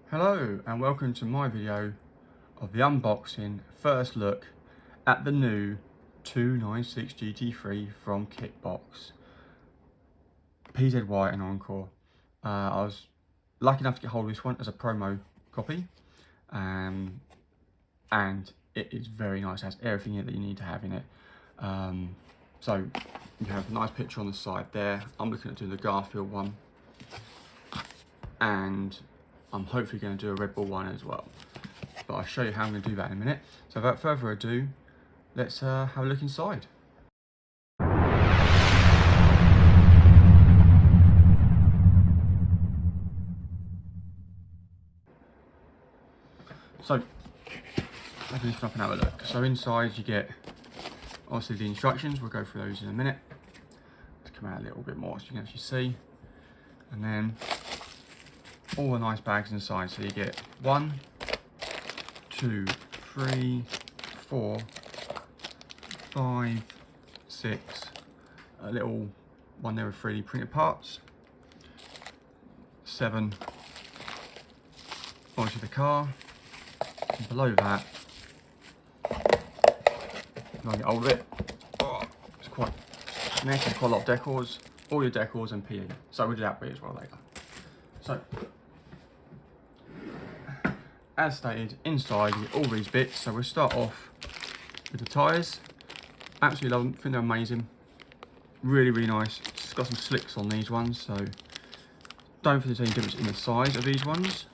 Hello and welcome to my video of the unboxing first look at the new 296 GT3 from Kitbox, Pzy and Encore. I was lucky enough to get hold of this one as a promo copy, and it is very nice. It has everything in it that you need to have in it. So you have a nice picture on the side there. I'm looking at doing the Garfield one, and I'm hopefully going to do a Red Bull one as well, but I'll show you how I'm going to do that in a minute. So without further ado, let's have a look inside. So let's lift up and have a look. So inside you get obviously the instructions. We'll go through those in a minute. Let's come out a little bit more so you can actually see, and then all the nice bags inside. So you get 1, 2, 3, 4, 5, 6, a little one there with 3D printed parts, 7, obviously the car, and below that, if I get hold of it, it's quite nice, quite a lot of decals, all your decals and PE, so we'll do that bit as well later. So, as stated, inside you get all these bits. So we'll start off with the tyres. Absolutely love them, think they're amazing. Really nice. It's got some slicks on these ones, so don't think there's any difference in the size of these ones.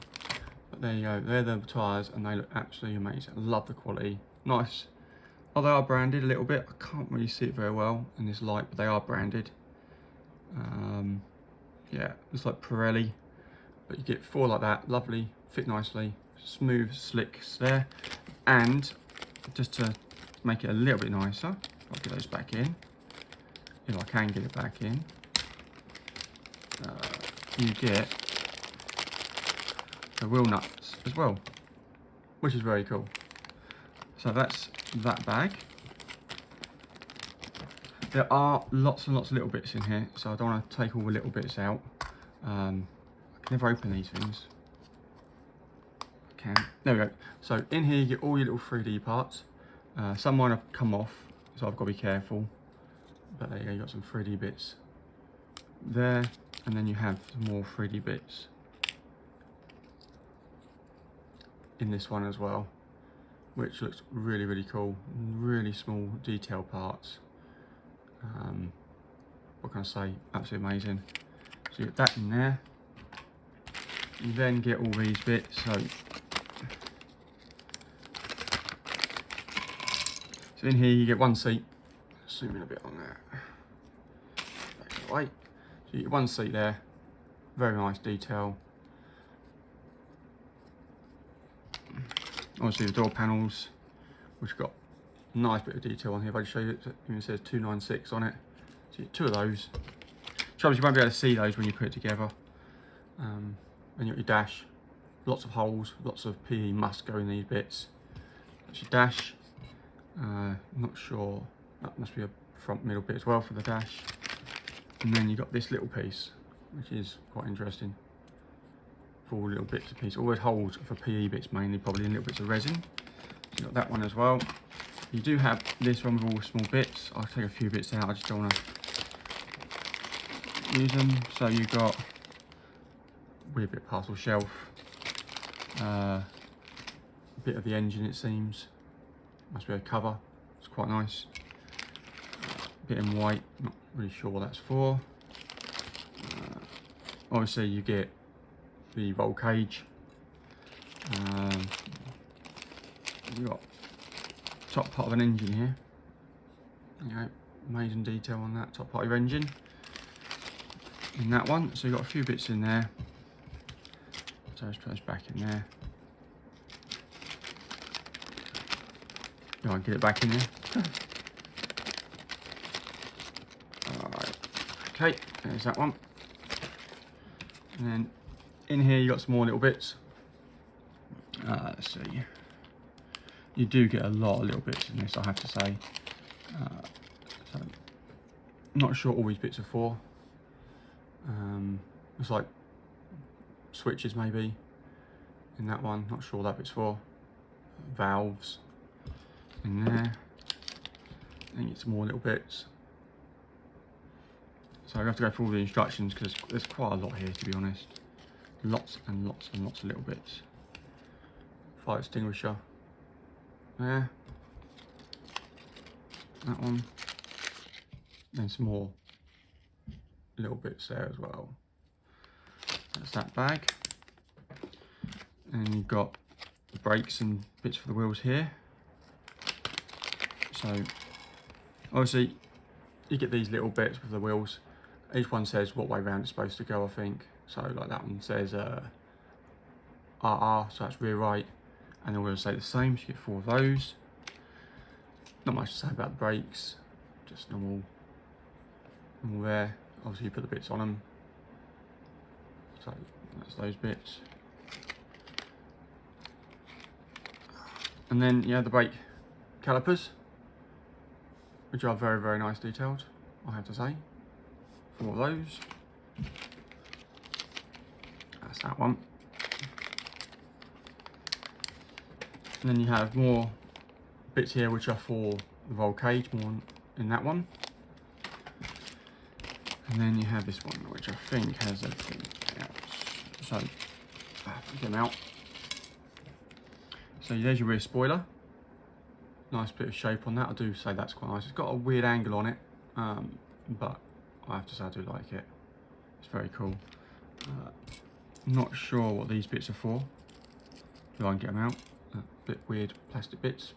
But there you go, they're the tyres and they look absolutely amazing. I love the quality, nice. Oh, they are branded a little bit. I can't really see it very well in this light, but they are branded. Yeah, it's like Pirelli, but you get 4 like that, lovely, fit nicely. Smooth slicks there, and just to make it a little bit nicer, I'll get those back in if I can get it back in. You get the wheel nuts as well, which is very cool. So that's that bag. There are lots and lots of little bits in here, so I don't want to take all the little bits out. I can never open these things. There we go. So in here you get all your little 3D parts. Some might have come off, so I've got to be careful. But there you go, you got some 3D bits there, and then you have some more 3D bits in this one as well, which looks really cool. Really small detail parts. What can I say? Absolutely amazing. So you get that in there. You then get all these bits. So in here you get one seat. Zoom in a bit on that. Back away. So you get one seat there. Very nice detail. Obviously the door panels, which got a nice bit of detail on here. If I just show you, it even says 296 on it. So you get 2 of those. Trouble is you won't be able to see those when you put it together. Then you got your dash. Lots of holes, lots of PE must go in these bits. That's your dash. Not sure, that must be a front middle bit as well for the dash. And then you got this little piece, which is quite interesting. 4 little bits of piece, always holes for PE bits mainly, probably, and little bits of resin. So you got that one as well. You do have this one with all the small bits. I'll take a few bits out, I just don't want to use them. So you got weird bit of parcel shelf, a bit of the engine it seems. Must be a cover, it's quite nice. A bit in white, not really sure what that's for. Obviously you get the roll cage. You've got top part of an engine here. You know, amazing detail on that top part of your engine. In that one, so you've got a few bits in there. So let's put those back in there. I'll get it back in here. Alright, okay, there's that one. And then in here you got some more little bits. Let's see. You do get a lot of little bits in this, I have to say. So I'm not sure what all these bits are for. It's like switches maybe. in that one, not sure what that bit's for. Valves in there. I think it's more little bits. So I have to go through all the instructions because there's quite a lot here, to be honest. Lots and lots and lots of little bits. Fire extinguisher there. That one. Then some more little bits there as well. That's that bag. And you've got the brakes and bits for the wheels here. So obviously you get these little bits with the wheels. Each one says what way round it's supposed to go, I think. So like that one says RR, so that's rear right, and the wheels say the same, so you get 4 of those. Not much to say about the brakes, just normal there. Obviously you put the bits on them, so that's those bits. And then you have the brake calipers, which are very, very nice detailed, I have to say. 4 of those. That's that one. And then you have more bits here which are for the roll cage, more in that one. And then you have this one which I think has everything else. So, get them out. So there's your rear spoiler. Nice bit of shape on that. I do say that's quite nice. It's got a weird angle on it, but I have to say I do like it. It's very cool. Not sure what these bits are for. If I can get them out. A bit weird plastic bits.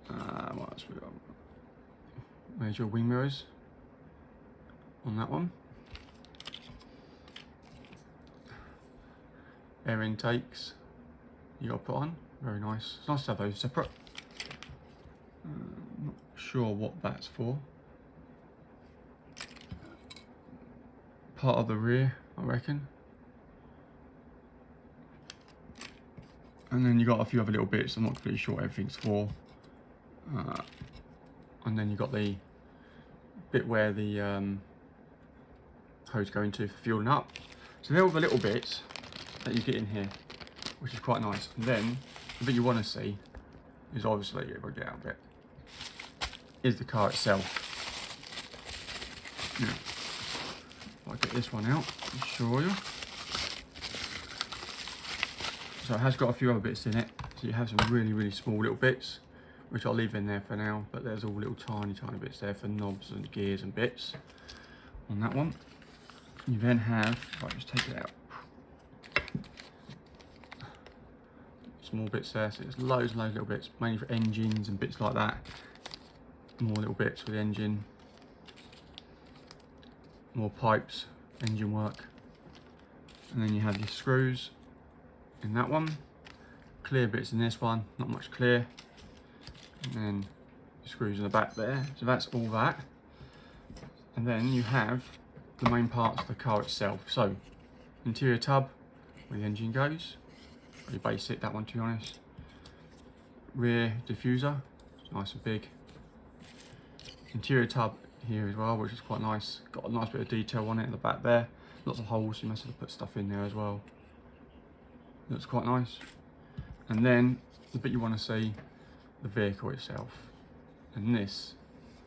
What else we got? There's your wing mirrors on that one. Air intakes you got to put on. Very nice. It's nice to have those separate. Not sure what that's for. Part of the rear, I reckon. And then you got a few other little bits. I'm not completely sure what everything's for. And then you got the bit where the hose go into for fueling up. So they're all the little bits that you get in here, which is quite nice. And then the bit you want to see is obviously, if I get out a bit, is the car itself. Now, I'll get this one out and show you. So it has got a few other bits in it. So you have some really, really small little bits, which I'll leave in there for now, but there's all little tiny, tiny bits there for knobs and gears and bits on that one. You then have, if I just take it out, small bits there, so there's loads and loads of little bits, mainly for engines and bits like that. More little bits for the engine. More pipes, engine work. And then you have your screws in that one. Clear bits in this one, not much clear. And then screws in the back there. So that's all that. And then you have the main parts of the car itself. So, interior tub, where the engine goes. Pretty basic, that one, to be honest. Rear diffuser, it's nice and big. Interior tub here as well, which is quite nice. Got a nice bit of detail on it in the back there. Lots of holes, so you must have to put stuff in there as well. Looks quite nice. And then the bit you want to see, the vehicle itself. And this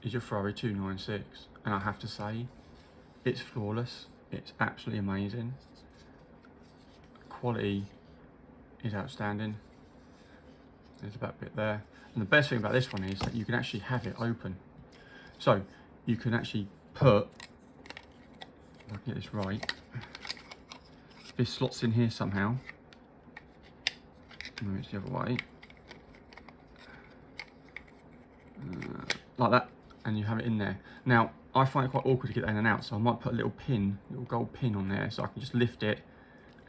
is your Ferrari 296. And I have to say, it's flawless. It's absolutely amazing. Quality is outstanding. There's a back bit there. And the best thing about this one is that you can actually have it open. So you can actually put, if I can get this right, this slots in here somehow. Maybe it's the other way. Like that, and you have it in there. Now, I find it quite awkward to get that in and out, so I might put a little pin, little gold pin on there, so I can just lift it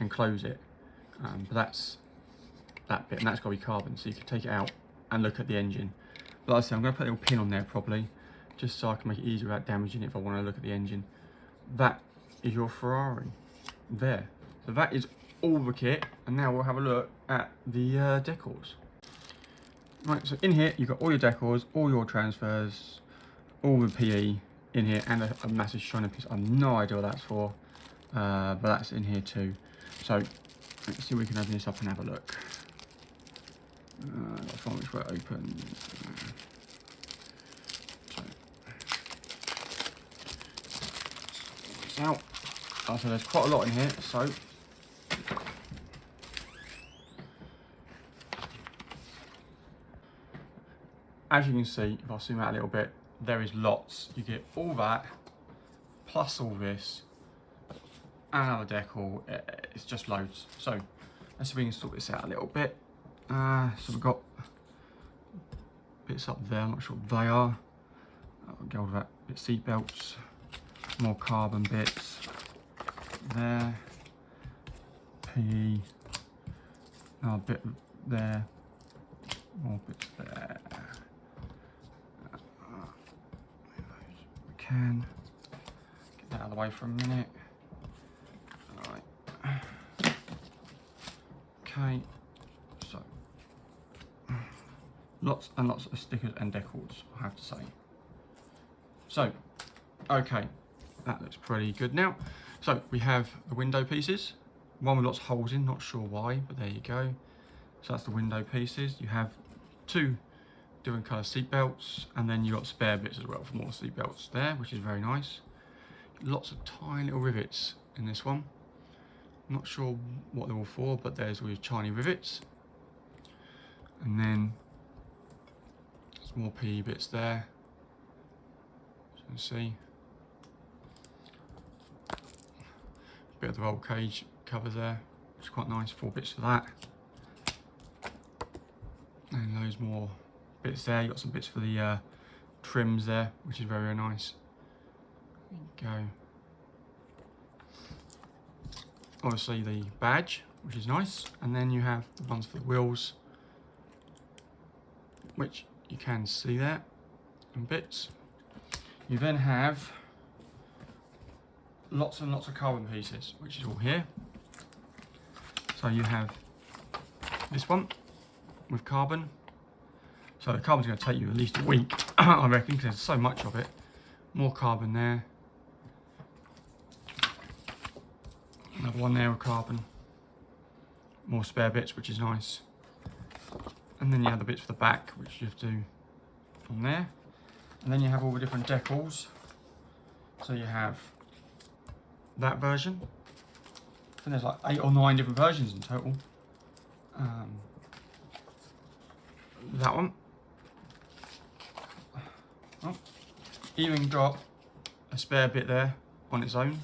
and close it. But that's that bit, and that's got to be carbon, so you can take it out and look at the engine. But like I say, I'm going to put a little pin on there probably, just so I can make it easier without damaging it if I want to look at the engine. That is your Ferrari there. So that is all the kit, and now we'll have a look at the decals. Right, so in here you've got all your decals, all your transfers, all the PE in here, and a massive shiny piece. I have no idea what that's for, but that's in here too. So Let's see if we can open this up and have a look. I'll find which way it opens. So, out. So there's quite a lot in here, so as you can see, if I zoom out a little bit, there is lots. You get all that, plus all this, and another decal. It's just loads. So let's see if we can sort this out a little bit. So we've got bits up there, I'm not sure what they are. I'll go with that. Bit seat belts, more carbon bits there, PE, another bit there, more bits there. Can get that out of the way for a minute. All right. Okay. So lots and lots of stickers and decals, I have to say. So, okay, that looks pretty good now. So we have the window pieces, one with lots of holes in, not sure why, but there you go. So that's the window pieces. You have two different colour seat belts, and then you got spare bits as well for more seat belts there, which is very nice. Lots of tiny little rivets in this one. Not sure what they're all for, but there's all your tiny rivets. And then some more PE bits there, as you can see. Bit of the roll cage cover there, which is quite nice, 4 bits for that. And loads more bits there. You got some bits for the trims there, which is very, very nice. There you go. Obviously the badge, which is nice, and then you have the ones for the wheels, which you can see there, and bits. You then have lots and lots of carbon pieces, which is all here. So you have this one with carbon. So the carbon's going to take you at least a week, I reckon, because there's so much of it. More carbon there. Another one there with carbon. More spare bits, which is nice. And then you have the bits for the back, which you have to do on there. And then you have all the different decals. So you have that version. I think there's like 8 or 9 different versions in total. That one. Oh, even got a spare bit there on its own,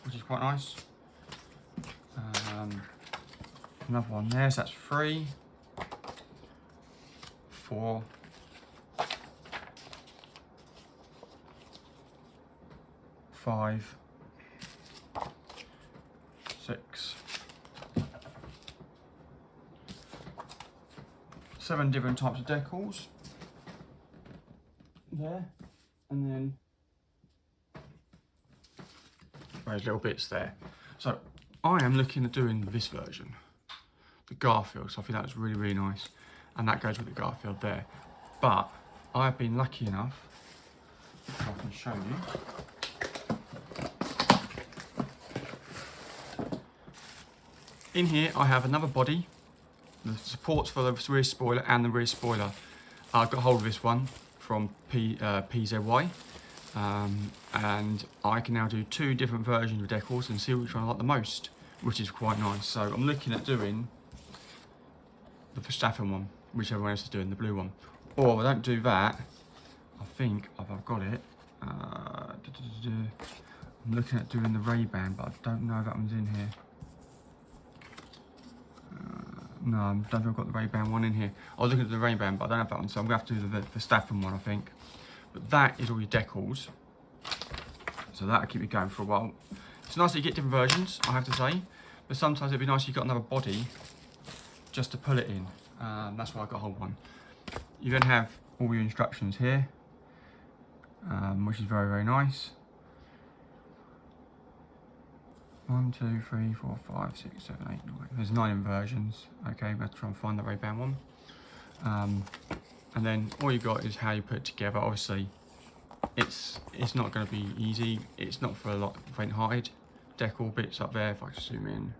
which is quite nice. Another one there, so that's 3, 4, 5, 6, 7 different types of decals there, and then those little bits there. So I am looking at doing this version, the Garfield, so I think that was really, really nice, and that goes with the Garfield there. But I've been lucky enough, if I can show you. In here I have another body, the supports for the rear spoiler and the rear spoiler. I've got hold of this one from Pzy, and I can now do 2 different versions of decals and see which one I like the most, which is quite nice. So I'm looking at doing the Verstappen one, which everyone else is doing, the blue one. Or if I don't do that, I think I've got it. I'm looking at doing the Ray-Ban, but I don't know if that one's in here. No, I don't think I've got the Ray-Ban one in here. I was looking at the Ray-Ban, but I don't have that one, so I'm going to have to do the Verstappen one, I think. But that is all your decals. So that'll keep you going for a while. It's nice that you get different versions, I have to say. But sometimes it'd be nice if you've got another body just to pull it in. That's why I got a whole one. You then have all your instructions here, which is very, very nice. 1, 2, 3, 4, 5, 6, 7, 8, 9. There's 9 versions. Okay, let's try and find the Ray-Ban one. And then all you got is how you put it together. Obviously, it's not going to be easy. It's not for a lot faint-hearted. Decal bits up there. If I just zoom in,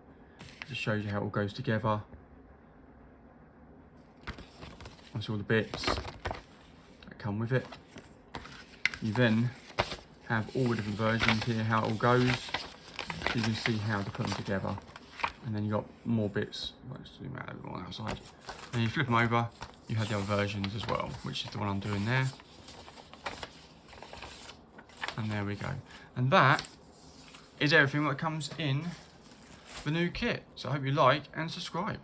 just shows you how it all goes together. That's all the bits that come with it. You then have all the different versions here, how it all goes. So you can see how to put them together. And then you got more bits. Let's zoom out a bit more outside. And you flip them over, you have the other versions as well, which is the one I'm doing there. And there we go. And that is everything that comes in the new kit. So I hope you like and subscribe.